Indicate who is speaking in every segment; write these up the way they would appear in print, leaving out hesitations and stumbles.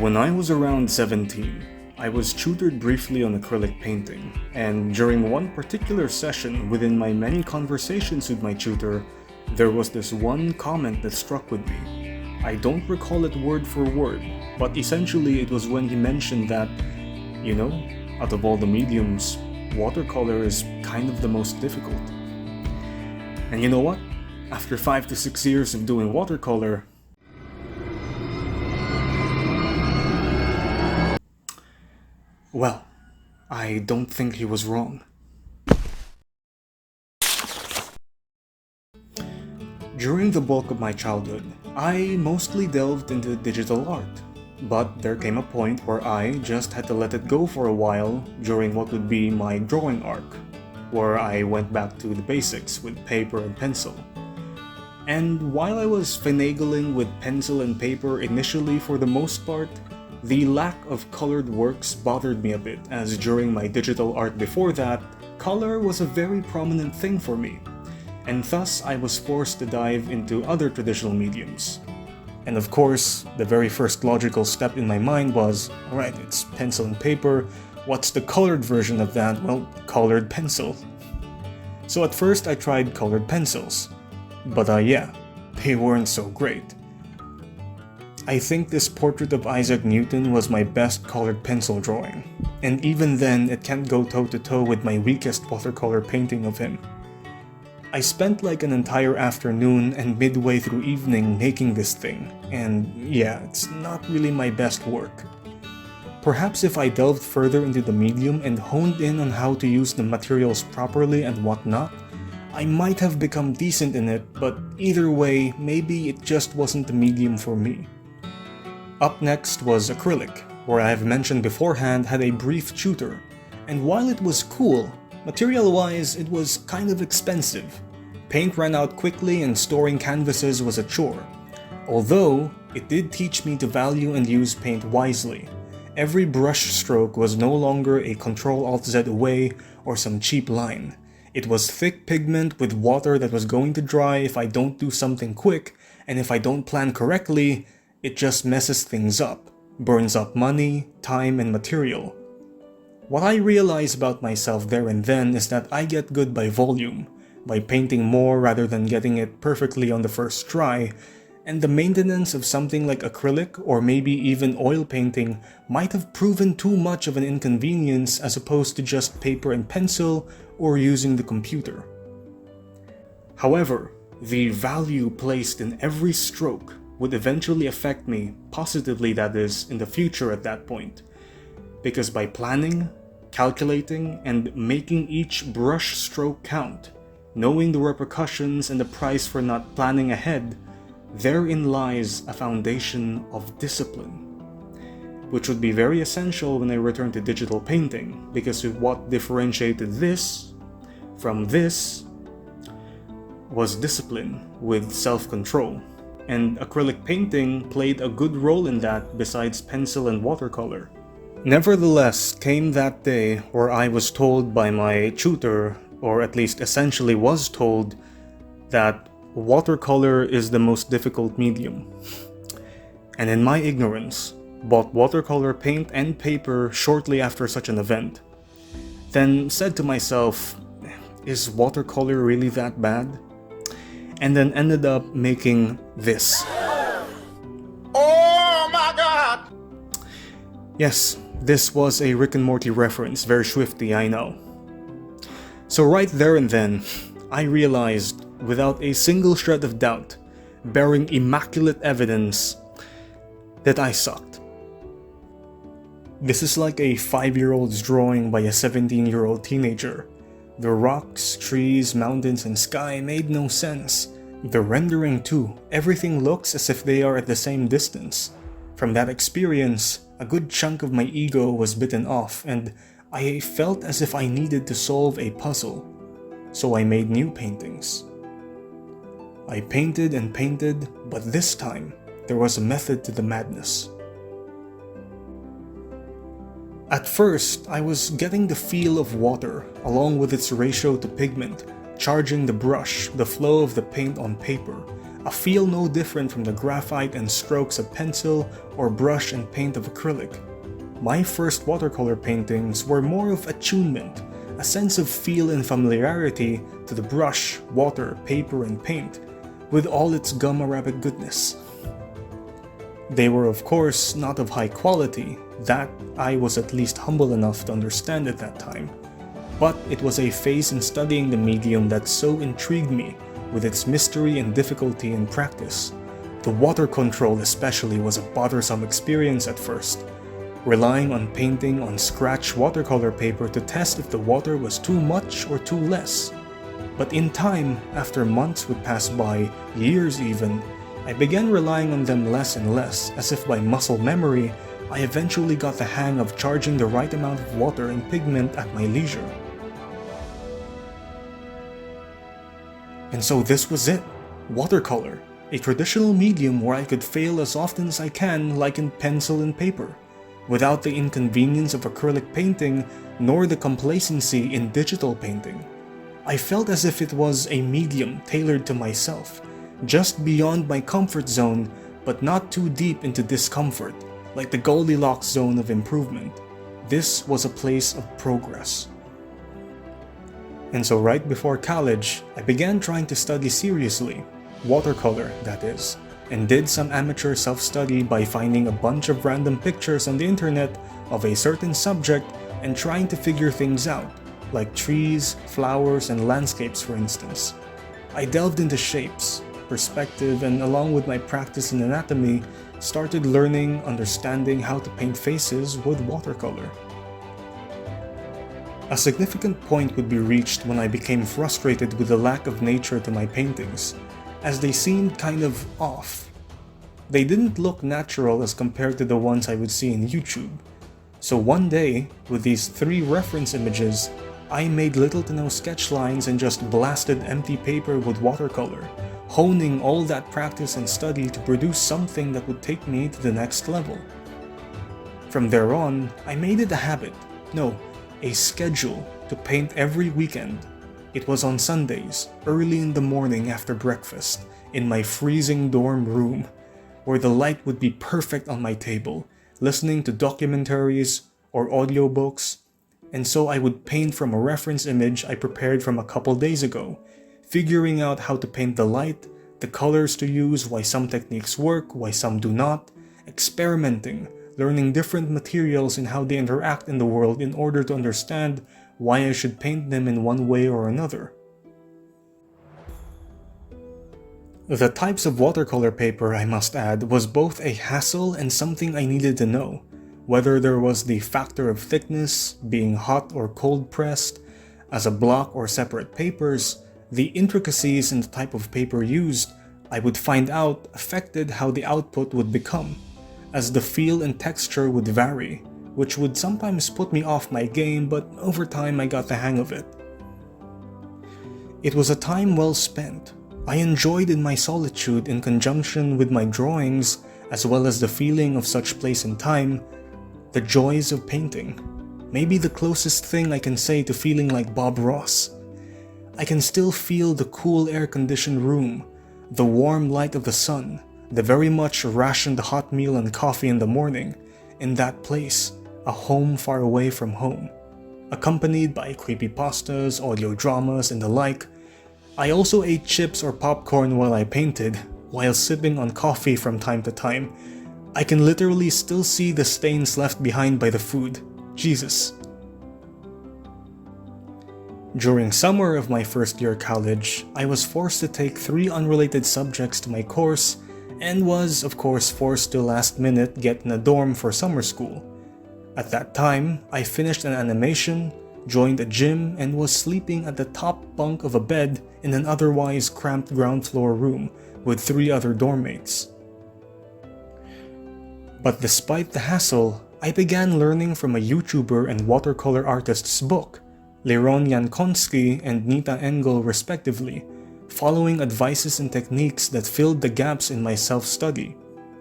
Speaker 1: When I was around 17, I was tutored briefly on acrylic painting, and during one particular session within my many conversations with my tutor, there was this one comment that struck with me. I don't recall it word for word, but essentially it was when he mentioned that, out of all the mediums, watercolor is kind of the most difficult. And you know what? After 5 to 6 years of doing watercolor, well, I don't think he was wrong. During the bulk of my childhood, I mostly delved into digital art, but there came a point where I just had to let it go for a while during what would be my drawing arc, where I went back to the basics with paper and pencil. And while I was finagling with pencil and paper initially for the most part, the lack of colored works bothered me a bit, as during my digital art before that, color was a very prominent thing for me, and thus I was forced to dive into other traditional mediums. And of course, the very first logical step in my mind was, alright, it's pencil and paper, what's the colored version of that? Well, colored pencil. So at first I tried colored pencils, but they weren't so great. I think this portrait of Isaac Newton was my best colored pencil drawing, and even then it can't go toe-to-toe with my weakest watercolor painting of him. I spent like an entire afternoon and midway through evening making this thing, and it's not really my best work. Perhaps if I delved further into the medium and honed in on how to use the materials properly and whatnot, I might have become decent in it, but either way, maybe it just wasn't the medium for me. Up next was acrylic, where I have mentioned beforehand had a brief tutor, and while it was cool, material-wise it was kind of expensive. Paint ran out quickly and storing canvases was a chore. Although, it did teach me to value and use paint wisely. Every brush stroke was no longer a Ctrl-Alt-Z away or some cheap line. It was thick pigment with water that was going to dry if I don't do something quick, and if I don't plan correctly, it just messes things up, burns up money, time, and material. What I realize about myself there and then is that I get good by volume, by painting more rather than getting it perfectly on the first try, and the maintenance of something like acrylic or maybe even oil painting might have proven too much of an inconvenience as opposed to just paper and pencil or using the computer. However, the value placed in every stroke would eventually affect me, positively that is, in the future at that point. Because by planning, calculating, and making each brush stroke count, knowing the repercussions and the price for not planning ahead, therein lies a foundation of discipline. Which would be very essential when I return to digital painting, because what differentiated this from this was discipline with self-control. And acrylic painting played a good role in that besides pencil and watercolor. Nevertheless, came that day where I was told by my tutor, or at least essentially was told, that watercolor is the most difficult medium. And in my ignorance, bought watercolor paint and paper shortly after such an event. Then said to myself, is watercolor really that bad? And then ended up making this.
Speaker 2: Oh my god!
Speaker 1: Yes, this was a Rick and Morty reference, very swifty, I know. So right there and then, I realized, without a single shred of doubt, bearing immaculate evidence, that I sucked. This is like a 5-year-old's drawing by a 17-year-old teenager. The rocks, trees, mountains, and sky made no sense. The rendering too, everything looks as if they are at the same distance. From that experience, a good chunk of my ego was bitten off, and I felt as if I needed to solve a puzzle. So I made new paintings. I painted and painted, but this time, there was a method to the madness. At first, I was getting the feel of water, along with its ratio to pigment, charging the brush, the flow of the paint on paper. a feel no different from the graphite and strokes of pencil or brush and paint of acrylic. My first watercolor paintings were more of attunement, a sense of feel and familiarity to the brush, water, paper, and paint, with all its gum arabic goodness. They were of course not of high quality, that I was at least humble enough to understand at that time, but it was a phase in studying the medium that so intrigued me with its mystery and difficulty in practice. The water control especially was a bothersome experience at first, relying on painting on scratch watercolor paper to test if the water was too much or too less. But in time, after months would pass by, years even, I began relying on them less and less, as if by muscle memory, I eventually got the hang of charging the right amount of water and pigment at my leisure. And so this was it, watercolor, a traditional medium where I could fail as often as I can like in pencil and paper, without the inconvenience of acrylic painting nor the complacency in digital painting. I felt as if it was a medium tailored to myself, just beyond my comfort zone but not too deep into discomfort, like the Goldilocks zone of improvement. This was a place of progress. And so right before college, I began trying to study seriously, watercolor that is, and did some amateur self-study by finding a bunch of random pictures on the internet of a certain subject and trying to figure things out, like trees, flowers, and landscapes for instance. I delved into shapes, perspective, and along with my practice in anatomy, started learning, understanding how to paint faces with watercolor. A significant point would be reached when I became frustrated with the lack of nature to my paintings, as they seemed kind of off. They didn't look natural as compared to the ones I would see in YouTube. So one day, with these 3 reference images, I made little to no sketch lines and just blasted empty paper with watercolor, honing all that practice and study to produce something that would take me to the next level. From there on, I made it a habit, a schedule, to paint every weekend. It was on Sundays, early in the morning after breakfast, in my freezing dorm room, where the light would be perfect on my table, listening to documentaries or audiobooks, and so I would paint from a reference image I prepared from a couple days ago, figuring out how to paint the light, the colors to use, why some techniques work, why some do not, experimenting, learning different materials and how they interact in the world in order to understand why I should paint them in one way or another. The types of watercolor paper, I must add, was both a hassle and something I needed to know, whether there was the factor of thickness, being hot or cold pressed, as a block or separate papers, the intricacies in the type of paper used, I would find out affected how the output would become, as the feel and texture would vary, which would sometimes put me off my game, but over time I got the hang of it. It was a time well spent. I enjoyed in my solitude in conjunction with my drawings, as well as the feeling of such place and time, the joys of painting. Maybe the closest thing I can say to feeling like Bob Ross. I can still feel the cool air-conditioned room, the warm light of the sun, the very much rationed hot meal and coffee in the morning, in that place, a home far away from home. Accompanied by creepypastas, audio dramas, and the like, I also ate chips or popcorn while I painted, while sipping on coffee from time to time. I can literally still see the stains left behind by the food. Jesus. During summer of my first year college, I was forced to take 3 unrelated subjects to my course and was, of course, forced to last minute get in a dorm for summer school. At that time, I finished an animation, joined a gym, and was sleeping at the top bunk of a bed in an otherwise cramped ground floor room with 3 other dorm mates. But despite the hassle, I began learning from a YouTuber and watercolor artist's book, Leron Jankowski and Nita Engel respectively, following advices and techniques that filled the gaps in my self-study.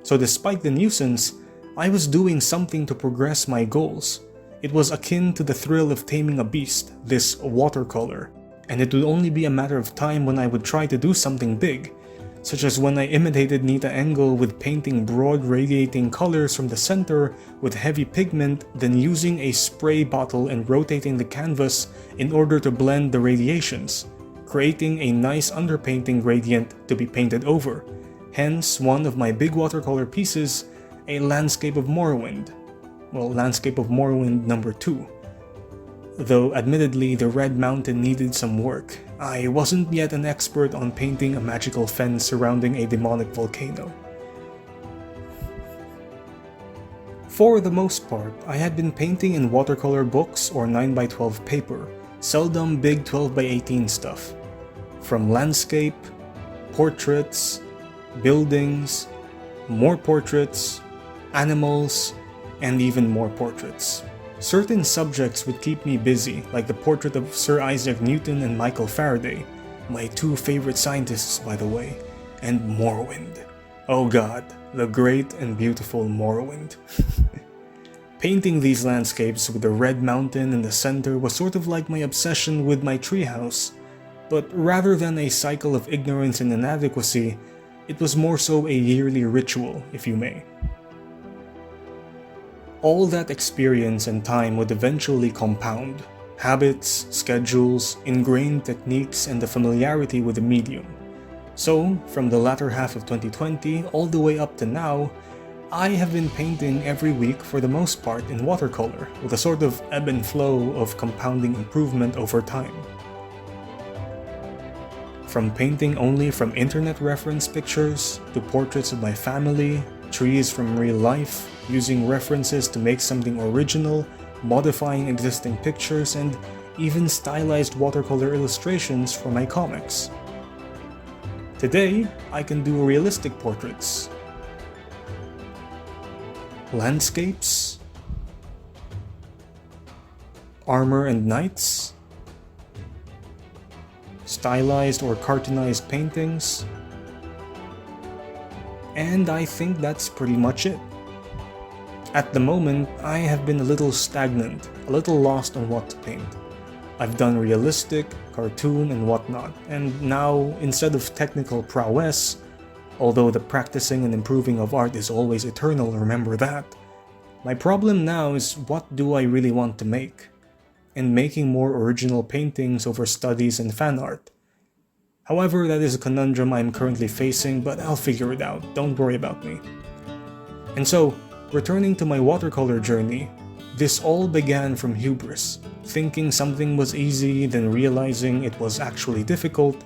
Speaker 1: So despite the nuisance, I was doing something to progress my goals. It was akin to the thrill of taming a beast, this watercolor, and it would only be a matter of time when I would try to do something big, such as when I imitated Nita Engel with painting broad radiating colors from the center with heavy pigment, then using a spray bottle and rotating the canvas in order to blend the radiations, creating a nice underpainting gradient to be painted over. Hence, one of my big watercolor pieces, a Landscape of Morrowind. Well, Landscape of Morrowind number 2. Though admittedly the Red Mountain needed some work, I wasn't yet an expert on painting a magical fence surrounding a demonic volcano. For the most part, I had been painting in watercolor books or 9x12 paper, seldom big 12x18 stuff. From landscape, portraits, buildings, more portraits, animals, and even more portraits. Certain subjects would keep me busy, like the portrait of Sir Isaac Newton and Michael Faraday, my two favorite scientists by the way, and Morrowind. Oh god, the great and beautiful Morrowind. Painting these landscapes with the Red Mountain in the center was sort of like my obsession with my treehouse, but rather than a cycle of ignorance and inadequacy, it was more so a yearly ritual, if you may. All that experience and time would eventually compound. Habits, schedules, ingrained techniques, and the familiarity with the medium. So, from the latter half of 2020 all the way up to now, I have been painting every week for the most part in watercolor, with a sort of ebb and flow of compounding improvement over time. From painting only from internet reference pictures, to portraits of my family, trees from real life, using references to make something original, modifying existing pictures, and even stylized watercolor illustrations for my comics. Today, I can do realistic portraits, landscapes, armor and knights, stylized or cartoonized paintings, and I think that's pretty much it. At the moment, I have been a little stagnant, a little lost on what to paint. I've done realistic, cartoon, and whatnot, and now, instead of technical prowess, although the practicing and improving of art is always eternal, remember that, my problem now is what do I really want to make? And making more original paintings over studies and fan art. However, that is a conundrum I'm currently facing, but I'll figure it out, don't worry about me. And so, returning to my watercolor journey, this all began from hubris, thinking something was easy, then realizing it was actually difficult,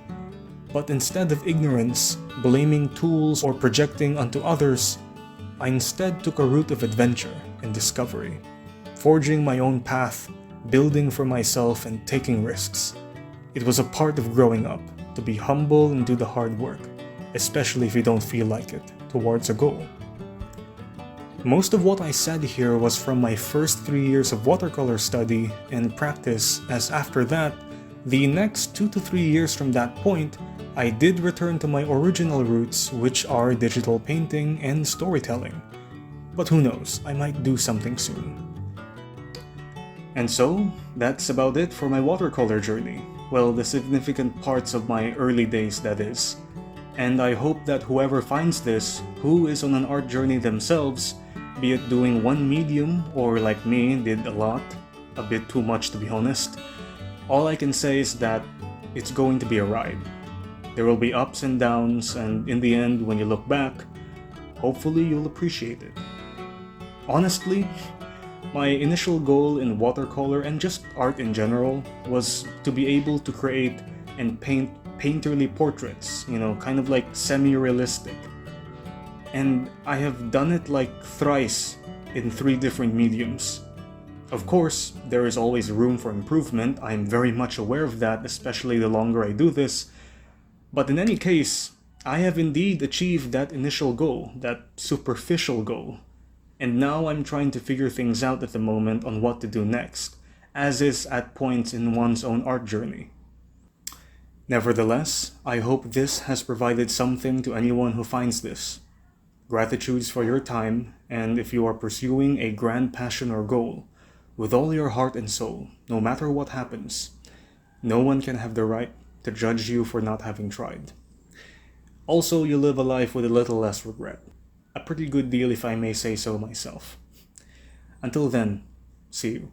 Speaker 1: but instead of ignorance, blaming tools or projecting onto others, I instead took a route of adventure and discovery, forging my own path, building for myself and taking risks. It was a part of growing up, to be humble and do the hard work, especially if you don't feel like it, towards a goal. Most of what I said here was from my first 3 years of watercolor study and practice, as after that, the next 2 to 3 years from that point, I did return to my original roots, which are digital painting and storytelling. But who knows, I might do something soon. And so, that's about it for my watercolor journey. Well, the significant parts of my early days, that is. And I hope that whoever finds this, who is on an art journey themselves, be it doing one medium or like me, did a lot, a bit too much to be honest, all I can say is that it's going to be a ride. There will be ups and downs, and in the end, when you look back, hopefully you'll appreciate it. Honestly, my initial goal in watercolor and just art in general was to be able to create and paint painterly portraits, kind of like semi-realistic. And I have done it like thrice in 3 different mediums. Of course, there is always room for improvement, I'm very much aware of that, especially the longer I do this. But in any case, I have indeed achieved that initial goal, that superficial goal. And now I'm trying to figure things out at the moment on what to do next, as is at points in one's own art journey. Nevertheless, I hope this has provided something to anyone who finds this. Gratitudes for your time, and if you are pursuing a grand passion or goal, with all your heart and soul, no matter what happens, no one can have the right to judge you for not having tried. Also, you live a life with a little less regret. A pretty good deal if I may say so myself. Until then, see you.